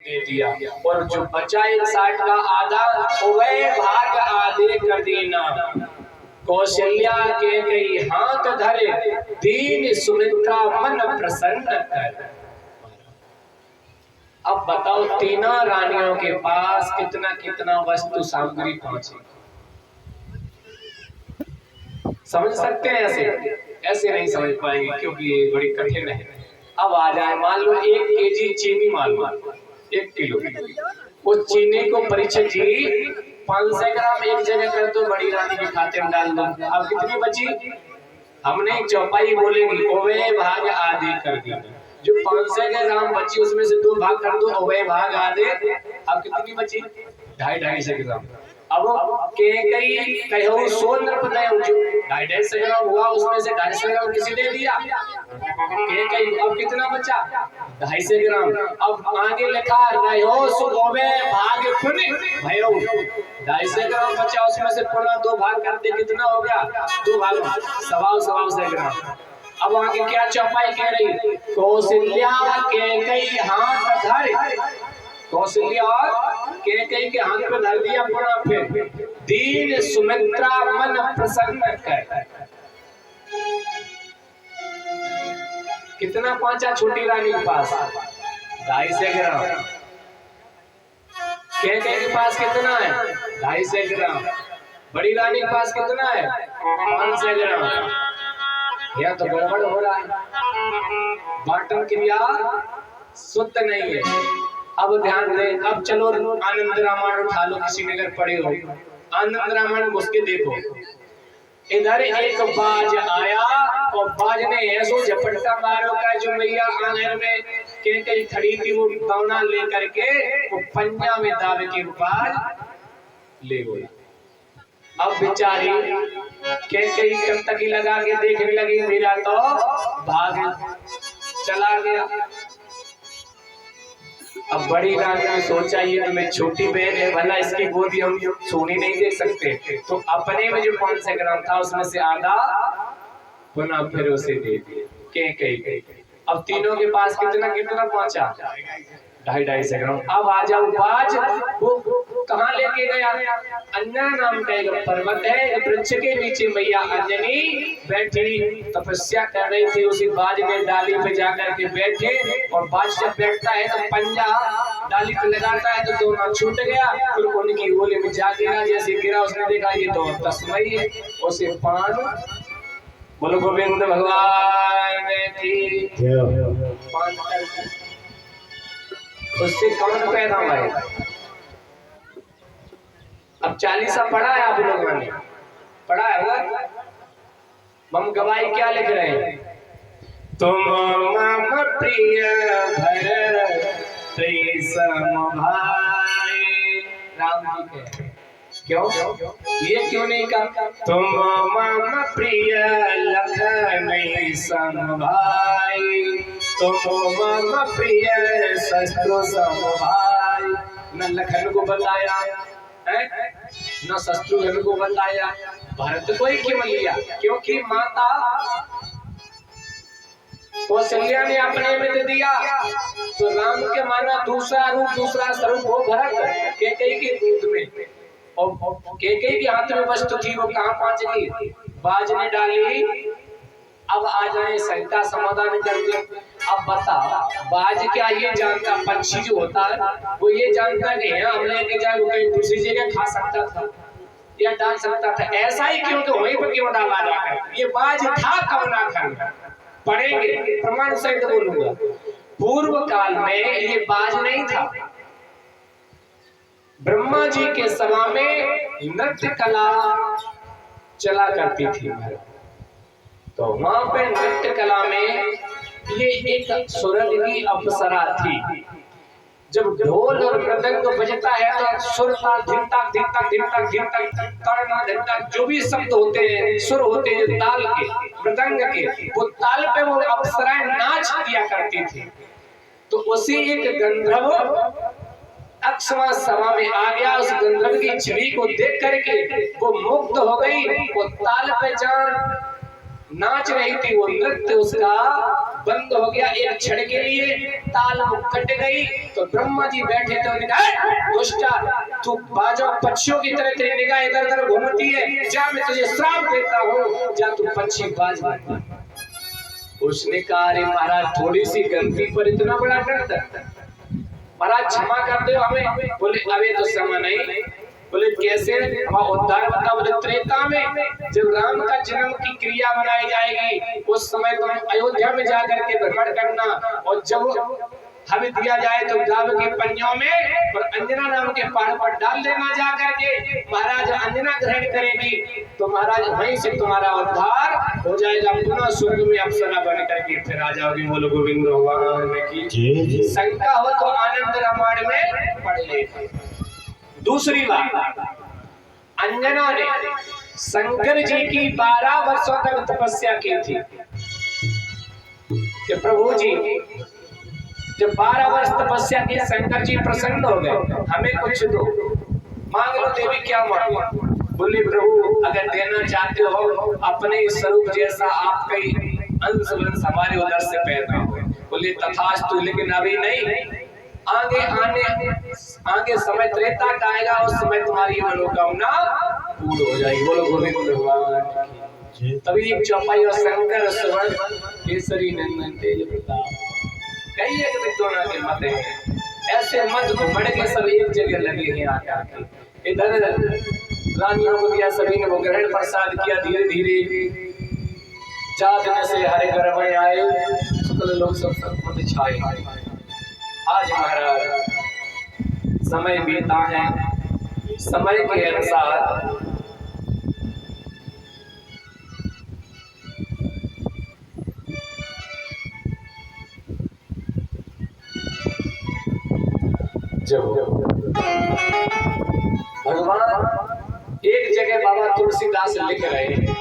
दे दिया, और जो बचा 160 का आधा वह भाग आधे कर देना। कौशल्या के कई हाथ धरे, दीन सुमित्रा मन प्रसन्न कर। अब बताओ तीनों रानियों के पास कितना कितना वस्तु सामग्री पहुंची। समझ सकते हैं? ऐसे नहीं समझ पाएंगे क्योंकि ये बड़ी कठिन है। अब आ जाए, मान लो 1 केजी चीनी, मान लो 1 किलो, उस चीनी को परीक्षित जी 500 ग्राम एक जगह कर दो, बड़ी रानी के खाते में डाल दो। अब कितनी बची? हमने चौपाई बोलेगी, ओवे भाग आधे कर दी। जो 500 ग्राम बची उसमें से 2 भाग कर दो, ओवे भाग आधे। अब कितनी बची? 250 ग्राम। अब कई कहो सोन नृपदय जो 250 ग्राम हुआ, उसमें से 250 ग्राम किसी दे दिया। कई अब कितना बचा? 250 ग्राम। अब आगे लिखा रहो सुबोवे भाग पुण्य भयो, 250 ग्राम बचा, उसमें से पुनः 2 भाग करते कितना हो गया? 2 भाग, 125 ग्राम। अब आगे क्या चौपाई कह रही? कौशल्या के कई हाथ धरे, कौशल्या के कई के हाथ पे धर दिया पुनः, फिर दीन सुमित्रा मन प्रसन्न कर। कितना पहुंचा छोटी रानी के पास? 250 ग्राम। के पास कितना है? 250 ग्राम। बड़ी रानी के पास कितना है? 500 ग्राम। यह तो गड़बड़ हो रहा है, बांटन क्रिया शुद्ध नहीं है। अब ध्यान दें, अब चलो आनंद रामायण उठा लो, किसी ने अगर पढ़े हो आनंद रामायण घुस के देखो। इधर एक बाज आया और बाज ने ऐसो झपट्टा मारो का जो मैया आंगन में के कई खड़ी थी, वो दाना लेकर के वो पंजा में दावे के बाज ले बोला। अब बेचारी के कई टकटकी लगा के देखने लगी, मेरा तो भाग चला गया। अब बड़ी रानी ने सोचा ये तो मेरी छोटी बहन है, भला इसकी गोदी हम सोनी नहीं दे सकते, तो अपने में जो 500 ग्राम था उसमें से आधा पुनः फिर उसे दे दिए। के अब तीनों के पास कितना कितना पहुंचा? 250 ग्राम। अब आ जाओ बाज, वो कहाँ लेके गया? अन्ना नाम का एक पर्वत है, वृक्ष के नीचे मैया अंजनी बैठी तपस्या कर रही थी। उसी बाज ने डाली पे जाकर के बैठे, और बाज जब बैठता है तो पंजा डाली पे लगाता है तो दोनों छूट गया, फिर उनकी गोली में जा गिरा। जैसे गिरा उसने देखा ये तो तस्मई है, उसे पान बोलो गोविंद भगवान की पान कर, उससे कौन पैदा हुआ है? अब 40 पढ़ा है आप लोगों ने, पढ़ा है वो? हम गवाही क्या लिख रहे हैं? तुम मम प्रिय भर सम भाई, राम जी के क्यों ये क्यों नहीं कहा? तुम मम प्रिय लखन सम भाई, तुम मम प्रिय शत्रु सम भाई। न लखन को बताया है, न शत्रुघ्न को बताया, भरत को ही क्यों लिया? क्योंकि माता कौशल्या ने अपने में दे दिया, तो राम के माना दूसरा रूप दूसरा स्वरूप हो भरत केकई के दूध में, और केकई के हाथ में वस्तु थी, वो कहाँ पहुंच गई? बाज ने डाली। अब आ जाए संहिता समाधान करके। अब बता, बाज क्या ये जानता, पंछी जो होता है वो ये जानता है कि यहाँ हम लेके जाए वो कहीं दूसरी जगह खा सकता था या डाल सकता था? ऐसा ही क्यों, तो वहीं पर क्यों डाला जाकर? ये बाज था कब ना खंड, पढ़ेंगे प्रमाण सहित बोलूंगा। पूर्व काल में ये बाज नहीं था। ब्रह्मा जी के सभा में नृत्य कला चला करती थी, तो वहां पे नृत्य कला में ये एक सुरग की अप्सरा थी। जब ढोल और मृदंग बजता है तो सुर का धिनता धिनता धिनता धिनता करना धिनता, जो भी शब्द होते हैं सुर होते हैं ताल के मृदंग के, वो ताल पे वो अप्सराएं नाच किया करती थी। तो उसी एक गंधर्व अक्षमा सभा में आ गया। उस गंधर्व की छवि को देख करके वो मुग्ध हो गई। वो ताल पे जान नाच रही थी, वो नृत्य उसका बंद हो गया एक क्षण के लिए, ताल कट गई। तो ब्रह्मा जी बैठे थे, उन्होंने कहा दुष्टा, तू बाजो पक्षियों की तरह तेरी निगाह इधर उधर घूमती है, जा मैं तुझे श्राप देता हूँ, जा तू पक्षी बाज बन। उसने कहा अरे महाराज थोड़ी सी गलती पर इतना बड़ा डर, महाराज क्षमा कर दो हमें। बोले अभी तो समय नहीं। बोले कैसे? हमारा उद्धार बता। बोले त्रेता में जब राम का जन्म की क्रिया बनाई जाएगी, उस समय तुम अयोध्या में जाकर के भ्रमण करना, और जब हमें दिया जाए तो गांव के पन्नियों में और अंजना नाम के पहाड़ पर डाल देना जा करके। महाराज अंजना ग्रहण करेगी तो महाराज वहीं से तुम्हारा उद्धार हो जाएगा, पुनः स्वर्ग में अप्सरा बन करके फिर आ जाओगे। बोलो गोविंद भगवान की। शंका हो तो आनंद रामायण में पढ़ ले। दूसरी बात, अंजना ने शंकर जी की 12 वर्षों तक तपस्या की थी कि प्रभु जी जब 12 वर्ष तपस्या की, शंकर जी प्रसन्न हो गए, हमें कुछ दो, मांग लो देवी, क्या मांगो? बोले प्रभु अगर देना चाहते हो अपने स्वरूप जैसा आपका अंश वंश हमारे उधर से पैदा हो। बोले तथास्तु, लेकिन अभी नहीं, आगे समय त्रेता का आएगा, उस समय तुम्हारी मनोकामना पूर्ण हो जाएगी। बोलो गोविंद भगवान की। तभी एक चौपाई और शंकर सुवन केसरी नंदन तेज प्रताप, कई एक विद्वान के मत है, ऐसे मत घुमड़ के सब एक जगह लगे हैं आकर के। इधर रानियों को दिया, सभी ने वो ग्रहण प्रसाद किया। धीरे धीरे जात से हरे घर में आए, शुक्ल लोग सब मत छाए। आज महाराज समय बीता है, समय के अनुसार भगवान एक जगह बाबा तुलसीदास लिख रहे हैं,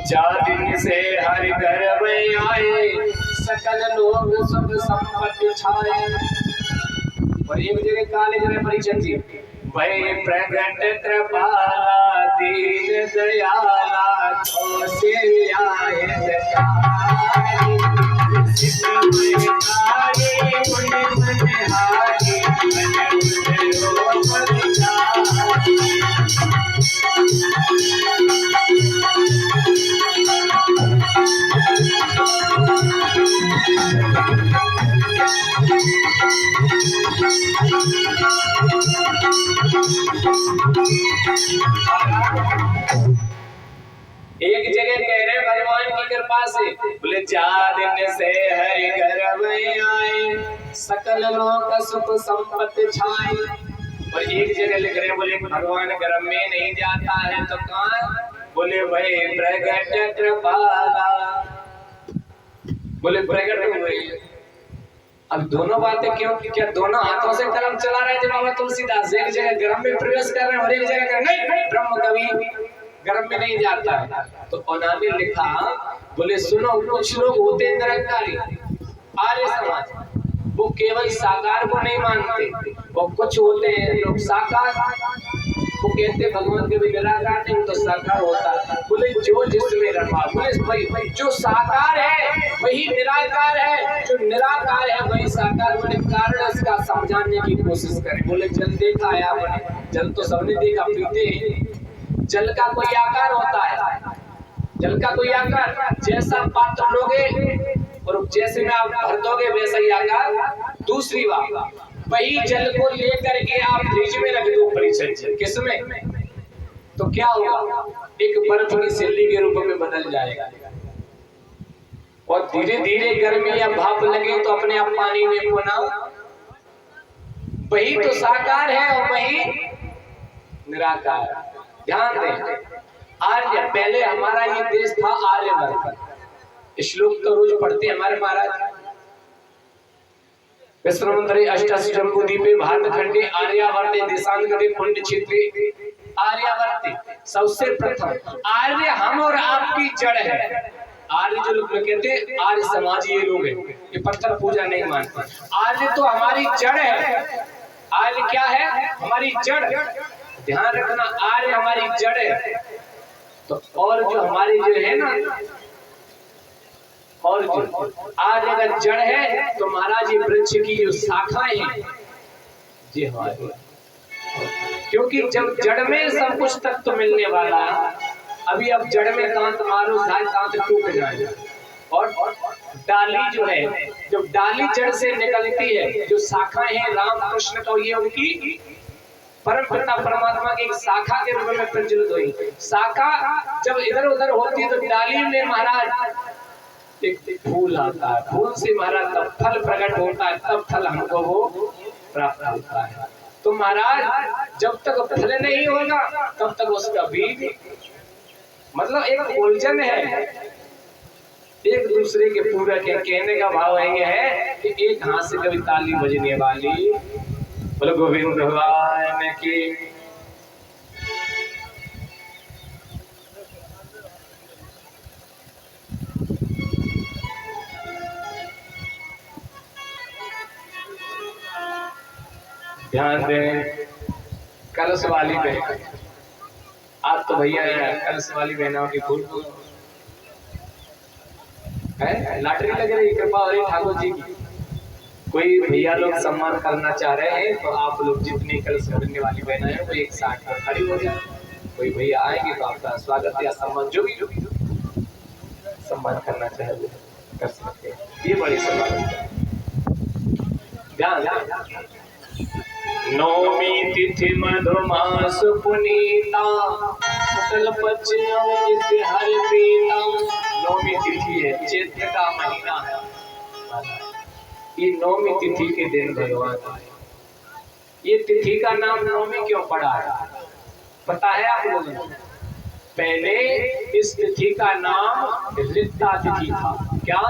जा दिन से हरि घर में आए, सकल लोग सुख संपत्ति छाए। और एक जगह काले जगह परिचय थी, भय प्रगट कृपाला दीन दयाला कौशल्याय दयारी, सिद्धि तारे मुनि मनहारी, एक जगह कह रहे भगवान की कृपा से, बोले जा दिन से हरि घर में आए, सकल लोक सुख संपत्ति छाए। और एक जगह लिख रहे, बोले भगवान घर में नहीं जाता है तो कहाँ? बोले भाई प्रगट कृपाला, बोले प्रगट हुए। अब दोनों बातें क्यों? क्या दोनों हाथों से कलम चला रहे थे बाबा तुलसीदास? एक जगह गर्भ में प्रवेश कर रहे हैं और एक जगह कर नहीं, ब्रह्म कवि गर्भ में नहीं जाता है। तो उन्होंने लिखा, बोले सुनो, कुछ लोग होते हैं निरंकारी आर्य समाज, वो केवल साकार को नहीं मानते, और कुछ होते हैं लोग साकार, वो कहते भगवान के भी निराकार नहीं, तो साकार होता है। बोले जो जिसमें रमा, बोले भाई जो साकार है वही निराकार है, जो निराकार है वही साकार। बोले कारण इसका समझाने की कोशिश करें। बोले जल देखा है आपने, जल तो सबने देखा, पीते हैं। जल का कोई आकार होता है, जल का कोई आकार, जैसा पात्र लोगे और जैसे में आप भर दोगे वैसा ही आकार। दूसरी बात, वही जल को लेकर के आप फ्रिज में रख दो, परिचय किसमें, तो क्या होगा? एक बर्फ की सिल्ली के रूप में बदल जाएगा, और धीरे धीरे गर्मी या भाप लगे तो अपने आप पानी में पुनः। वही तो साकार है और वही निराकार। ध्यान दें, आर्य, पहले हमारा ये देश था आर्यवर्त। श्लोक तो रोज पढ़ते हमारे महाराज, विश्वमंत्री अष्टशंभुद्वीपे भारतखंडे आर्यावर्ते देशांतरे पुण्य क्षेत्रे आर्यावर्ते। सबसे प्रथम आर्य हम और आपकी जड़ है। आर्य जो लोग कहते हैं आर्य समाज, ये लोग हैं, ये पत्थर पूजा नहीं मानते। आर्य तो हमारी जड़ है। आर्य क्या है? हमारी जड़। ध्यान रखना, आर्य हमारी जड़ है। तो और जो हमारी जो है ना, और जो आज अगर जड़ है तो महाराज ये वृक्ष की जो शाखाएं हैं ये हमारी, क्योंकि जब जड़ में सब कुछ तत्व मिलने वाला है, अभी अब जड़ में दांत मारो दांत टूट जाएगा। और डाली जो है, जब डाली जड़ से निकलती है, जो शाखाएं हैं राम कृष्ण का, ये उनकी परम पिता परमात्मा की एक शाखा के रूप में प्रज्वलित हुई। शाखा जब इधर उधर होती है तो डाली में महाराज एक फूल आता है, फूल से महाराज तब फल प्रकट होता है, तब फल हमको वो प्राप्त होता है। तो महाराज जब तक फल नहीं होगा तब तक उसका बीज, मतलब एक उलझन है, एक दूसरे के पूरक है। कहने का भाव ये है कि एक हाथ से कभी ताली बजने वाली, बोलो गोविंद भगवान की। ध्यान दें कलश वाली बहन, आज तो भैया कलश वाली बहनों की फूल है, लॉटरी लग रही कृपा हो रही ठाकुर जी की। कोई भैया लोग सम्मान करना चाह रहे हैं तो आप लोग जितनी कलश भरने वाली बहना है वो एक साथ खड़ी हो जाए। कोई भैया आएंगे तो आपका स्वागत या सम्मान जो भी सम्मान करना चाहे वो कर सकते हैं। ये बड़ी सवाल ध्यान। नौमी तिथि मधुमास पुनीता शुक्ल पक्ष हर पीता। नौमी तिथि है, चैत्र का महीना है। ये नौमी तिथि के दिन भगवान आए। ये तिथि का नाम नौमी क्यों पड़ा है पता है आप लोगों को? पहले इस तिथि का नाम रिक्ता तिथि था। क्या?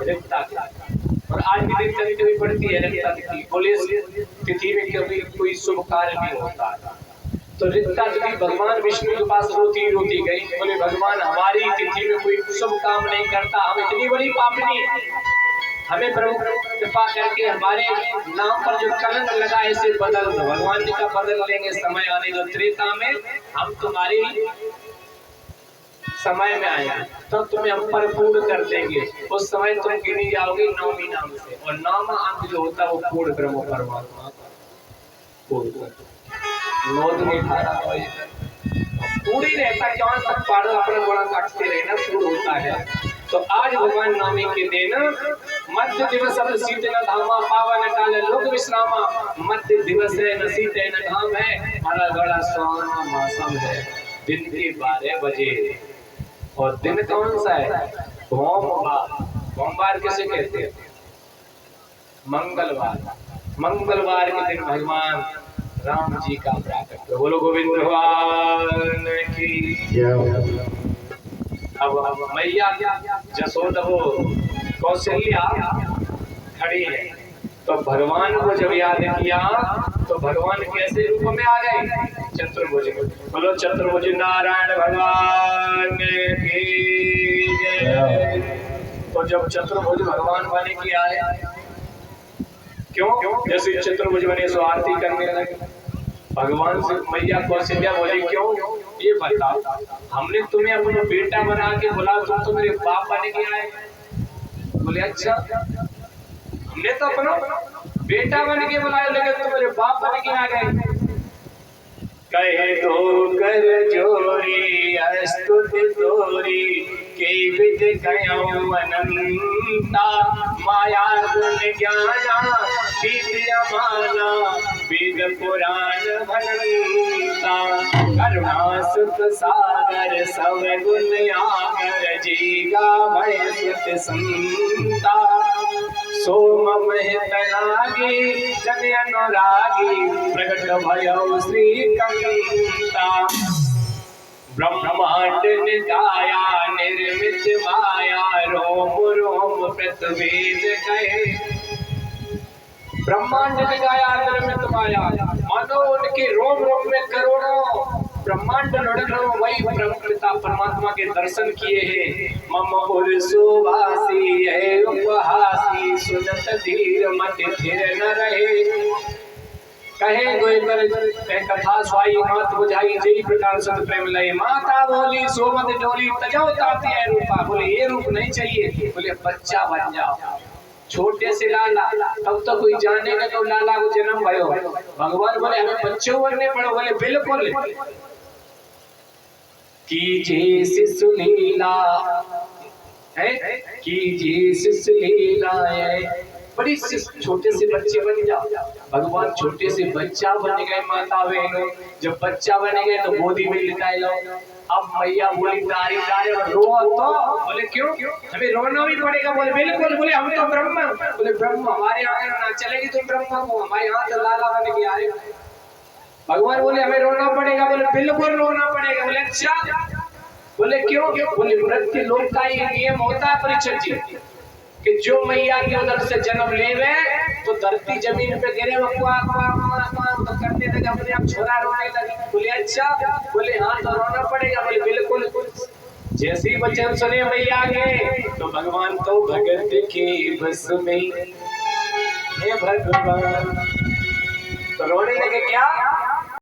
रिक्ता तिथि। और आज भी दिन चलती हुई पड़ती है रिक्ता तिथि। बोले तिथि में कभी कोई शुभ कार्य नहीं होता, तो रिक्ता तिथि भगवान विष्णु के पास रोती रोती गई। बोले भगवान हमारी तिथि में कोई शुभ काम नहीं करता, हम इतनी बड़ी पापनी, हमें प्रभु कृपा करके हमारे नाम पर जो कलंक लगा है इसे बदल दो। भगवान जी का बदल लेंगे समय आने दो, त्रेता में हम तुम्हारी समय में आएंगे तब तुम्हें हम परिपूर्ण कर देंगे। उस समय तुम गिनी जाओगे नौमी नाम से, और नाम अंत जो होता है वो पूर्ण ब्रह्म परमात्मा पूरी रहता है। क्यों सब पाड़ो अपना बड़ा काटते रहना पूर्ण होता है। तो आज भगवान नवमी के दिन मध्य दिवस शीत न धामा पावन काल लोक विश्रामा। मध्य दिवस है न शीत है न धाम है, हरा गड़ा सुहाना मौसम है। दिन के 12 बजे, और दिन कौन सा है? सोमवार किसे कहते हैं? मंगलवार। मंगलवार के दिन भगवान राम जी का प्राकट्य। बोलो गोविंद भगवान की। अब मैया जसोदा वो कौशल्या खड़ी है, तो भगवान को जब याद किया तो भगवान कैसे रूप में आ गए? चतुर्भुज। बोलो चतुर्भुज नारायण भगवान की जय। तो जब चतुर्भुज भगवान बने की आए, क्यों? जैसे चतुर्भुज बने सो आरती करने लगे। भगवान से मैया कौशल्या बोली क्यों? ये बताओ, हमने तुम्हें अपना बेटा बना के बुला, तुम तो मेरे बाप बने के आए। बोले अच्छा, हमने तो अपना बेटा बन के बुलाया लेकिन तुम मेरे बाप बन के आ गए। कहे तो कर जोरी अस्तुति तोरी के विद कयो अनंता। माया गुण ज्ञाना विद्या माना वेद पुराण भनंता। करुणा सुख सागर सब गुण आगर जीगा भय सुत संता। सोम महित लागी जन अनुरागी प्रगट भयो श्री कंता। ब्रह्मांड निकाया निर्मित माया रोम रोम प्रतिवेद कहे। ब्रह्मांड निकाया निर्मित माया, मानो उनके रोम रोम में करोड़ों ब्रह्मांड लुढ़क वही पिता परमात्मा के दर्शन किए हैं। मम उर सुभासी है उपहासी सुनत धीर मत थिर न रहे। कहे गोय कर कथा स्वाई मात बुझाई जेई प्रकार सत प्रेम लय माता बोली सोमत डोली तजो ताती है रूपा। बोले ये रूप नहीं चाहिए, बोले बच्चा बन जाओ छोटे से लाला। तब तो कोई जाने का तो लाला को जन्म भयो। भगवान बोले हमें बच्चों बनने पड़ो। बोले बिल्कुल कीजिए शिशु लीला है, कीजिए शिशु लीला है। बड़ी छोटे से बच्चे बन जाओ। भगवान छोटे से बच्चा बन गए माता बहनों। जब बच्चा बन गए तो गोदी में लिटाए लो। अब मैया बोली तारी तारे रो तो। बोले क्यों हमें रोना भी पड़ेगा? बोले बिल्कुल। बोले हम तो ब्रह्म। बोले ब्रह्म हमारे यहाँ ना चलेगी, तुम ब्रह्म को हमारे यहाँ तो लाला बन के आए। भगवान बोले हमें रोना पड़ेगा? बोले बिल्कुल रोना पड़ेगा। बोले अच्छा। बोले क्यों? बोले मृत्यु लोक का ये नियम होता है परीक्षित जी कि जो मैया के उधर से जन्म लेवे तो धरती जमीन पे गिरे वो तो करने लगे, अपने आप छोरा रोने लगे। बोले अच्छा। बोले हाँ तो रोना पड़ेगा। बोले बिल्कुल। जैसे ही वचन सुने मैया के तो भगवान तो भगत के बस में हे भगवान तो रोने लगे। क्या